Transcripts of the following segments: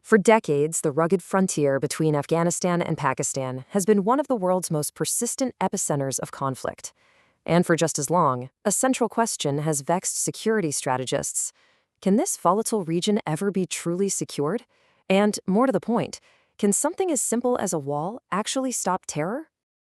For decades, the rugged frontier between Afghanistan and Pakistan has been one of the world's most persistent epicenters of conflict. And for just as long, a central question has vexed security strategists. Can this volatile region ever be truly secured? And, more to the point, can something as simple as a wall actually stop terror?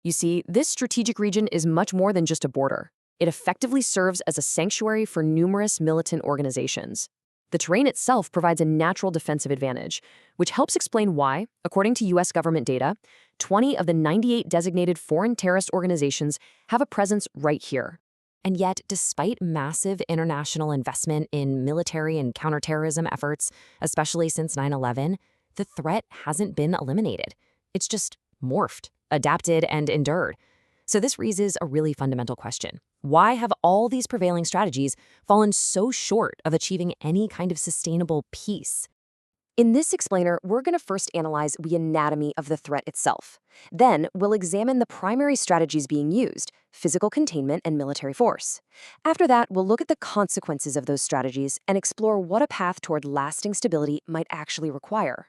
You see, this strategic region is much more than just a border. It effectively serves as a sanctuary for numerous militant organizations. The terrain itself provides a natural defensive advantage, which helps explain why, according to U.S. government data, 20 of the 98 designated foreign terrorist organizations have a presence right here. And yet, despite massive international investment in military and counterterrorism efforts, especially since 9/11, the threat hasn't been eliminated. It's just morphed, adapted, and endured. So this raises a really fundamental question. Why have all these prevailing strategies fallen so short of achieving any kind of sustainable peace? In this explainer, we're going to first analyze the anatomy of the threat itself. Then, we'll examine the primary strategies being used, physical containment and military force. After that, we'll look at the consequences of those strategies and explore what a path toward lasting stability might actually require.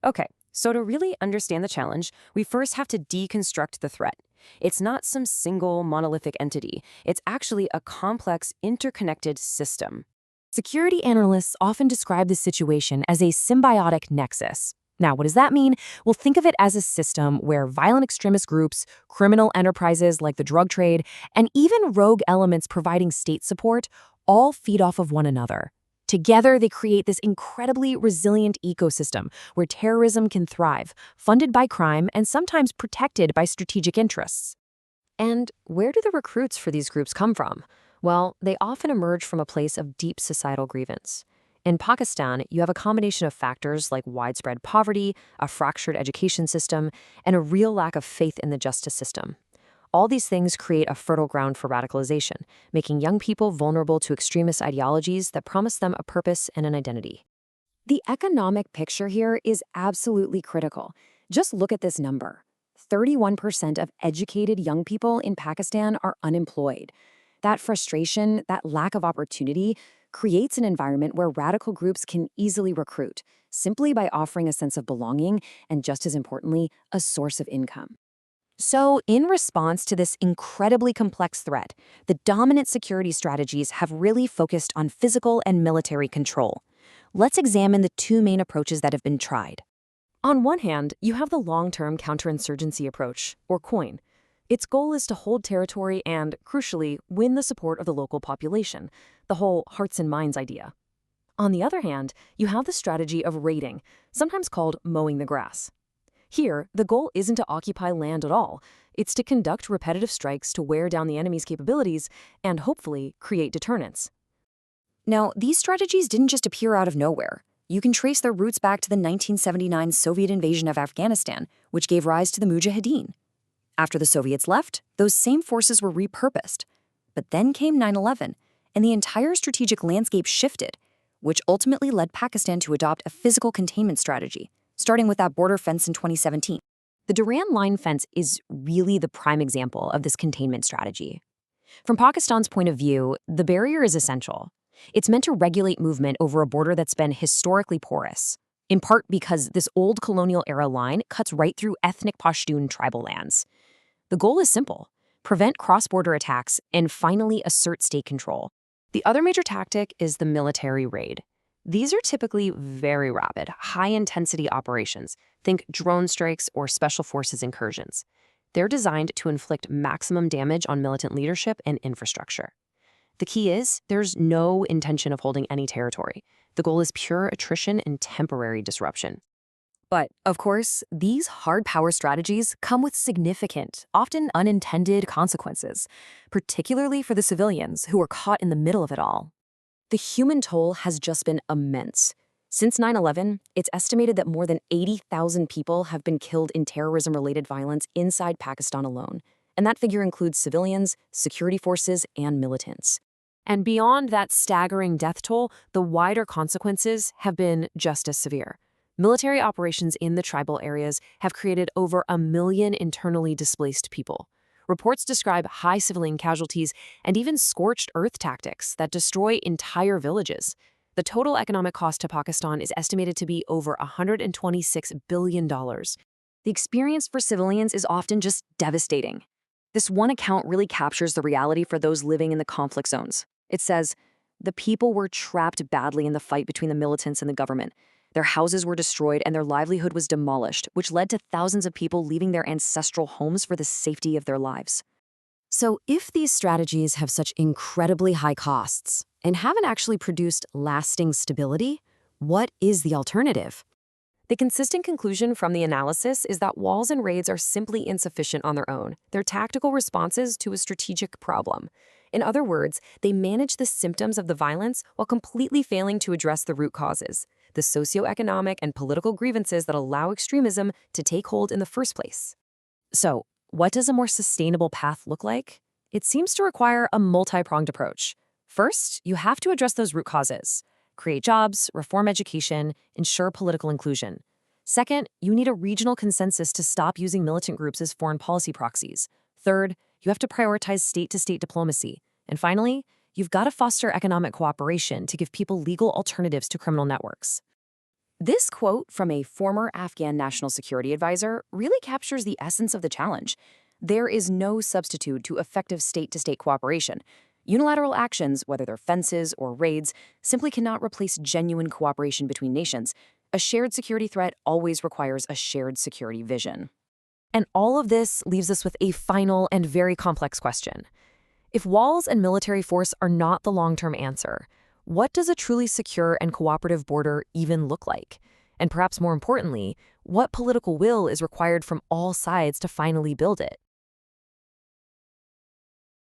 Okay, so to really understand the challenge, we first have to deconstruct the threat. It's not some single monolithic entity. It's actually a complex, interconnected system. Security analysts often describe this situation as a symbiotic nexus. Now, what does that mean? Well, think of it as a system where violent extremist groups, criminal enterprises like the drug trade, and even rogue elements providing state support all feed off of one another. Together, they create this incredibly resilient ecosystem where terrorism can thrive, funded by crime and sometimes protected by strategic interests. And where do the recruits for these groups come from? Well, they often emerge from a place of deep societal grievance. In Pakistan, you have a combination of factors like widespread poverty, a fractured education system, and a real lack of faith in the justice system. All these things create a fertile ground for radicalization, making young people vulnerable to extremist ideologies that promise them a purpose and an identity. The economic picture here is absolutely critical. Just look at this number. 31% of educated young people in Pakistan are unemployed. That frustration, that lack of opportunity, creates an environment where radical groups can easily recruit, simply by offering a sense of belonging and, just as importantly, a source of income. So, in response to this incredibly complex threat, the dominant security strategies have really focused on physical and military control. Let's examine the two main approaches that have been tried. On one hand, you have the long-term counterinsurgency approach, or COIN. Its goal is to hold territory and, crucially, win the support of the local population, the whole hearts and minds idea. On the other hand, you have the strategy of raiding, sometimes called mowing the grass. Here, the goal isn't to occupy land at all. It's to conduct repetitive strikes to wear down the enemy's capabilities and, hopefully, create deterrence. Now, these strategies didn't just appear out of nowhere. You can trace their roots back to the 1979 Soviet invasion of Afghanistan, which gave rise to the Mujahideen. After the Soviets left, those same forces were repurposed. But then came 9/11, and the entire strategic landscape shifted, which ultimately led Pakistan to adopt a physical containment strategy, starting with that border fence in 2017. The Durand Line fence is really the prime example of this containment strategy. From Pakistan's point of view, the barrier is essential. It's meant to regulate movement over a border that's been historically porous, in part because this old colonial-era line cuts right through ethnic Pashtun tribal lands. The goal is simple: prevent cross-border attacks and finally assert state control. The other major tactic is the military raid. These are typically very rapid, high-intensity operations. Think drone strikes or special forces incursions. They're designed to inflict maximum damage on militant leadership and infrastructure. The key is, there's no intention of holding any territory. The goal is pure attrition and temporary disruption. But, of course, these hard power strategies come with significant, often unintended consequences, particularly for the civilians who are caught in the middle of it all. The human toll has just been immense. Since 9/11, it's estimated that more than 80,000 people have been killed in terrorism-related violence inside Pakistan alone, and that figure includes civilians, security forces, and militants. And beyond that staggering death toll, the wider consequences have been just as severe. Military operations in the tribal areas have created over 1 million internally displaced people. Reports describe high civilian casualties and even scorched earth tactics that destroy entire villages. The total economic cost to Pakistan is estimated to be over $126 billion. The experience for civilians is often just devastating. This one account really captures the reality for those living in the conflict zones. It says, the people were trapped badly in the fight between the militants and the government. Their houses were destroyed and their livelihood was demolished, which led to thousands of people leaving their ancestral homes for the safety of their lives. So if these strategies have such incredibly high costs and haven't actually produced lasting stability, what is the alternative? The consistent conclusion from the analysis is that walls and raids are simply insufficient on their own. They're tactical responses to a strategic problem. In other words, they manage the symptoms of the violence while completely failing to address the root causes, the socioeconomic and political grievances that allow extremism to take hold in the first place. So, what does a more sustainable path look like? It seems to require a multi-pronged approach. First, you have to address those root causes. Create jobs, reform education, ensure political inclusion. Second, you need a regional consensus to stop using militant groups as foreign policy proxies. Third, you have to prioritize state-to-state diplomacy. And finally, you've got to foster economic cooperation to give people legal alternatives to criminal networks. This quote from a former Afghan national security advisor really captures the essence of the challenge. There is no substitute to effective state-to-state cooperation. Unilateral actions, whether they're fences or raids, simply cannot replace genuine cooperation between nations. A shared security threat always requires a shared security vision. And all of this leaves us with a final and very complex question. If walls and military force are not the long-term answer, what does a truly secure and cooperative border even look like? And perhaps more importantly, what political will is required from all sides to finally build it?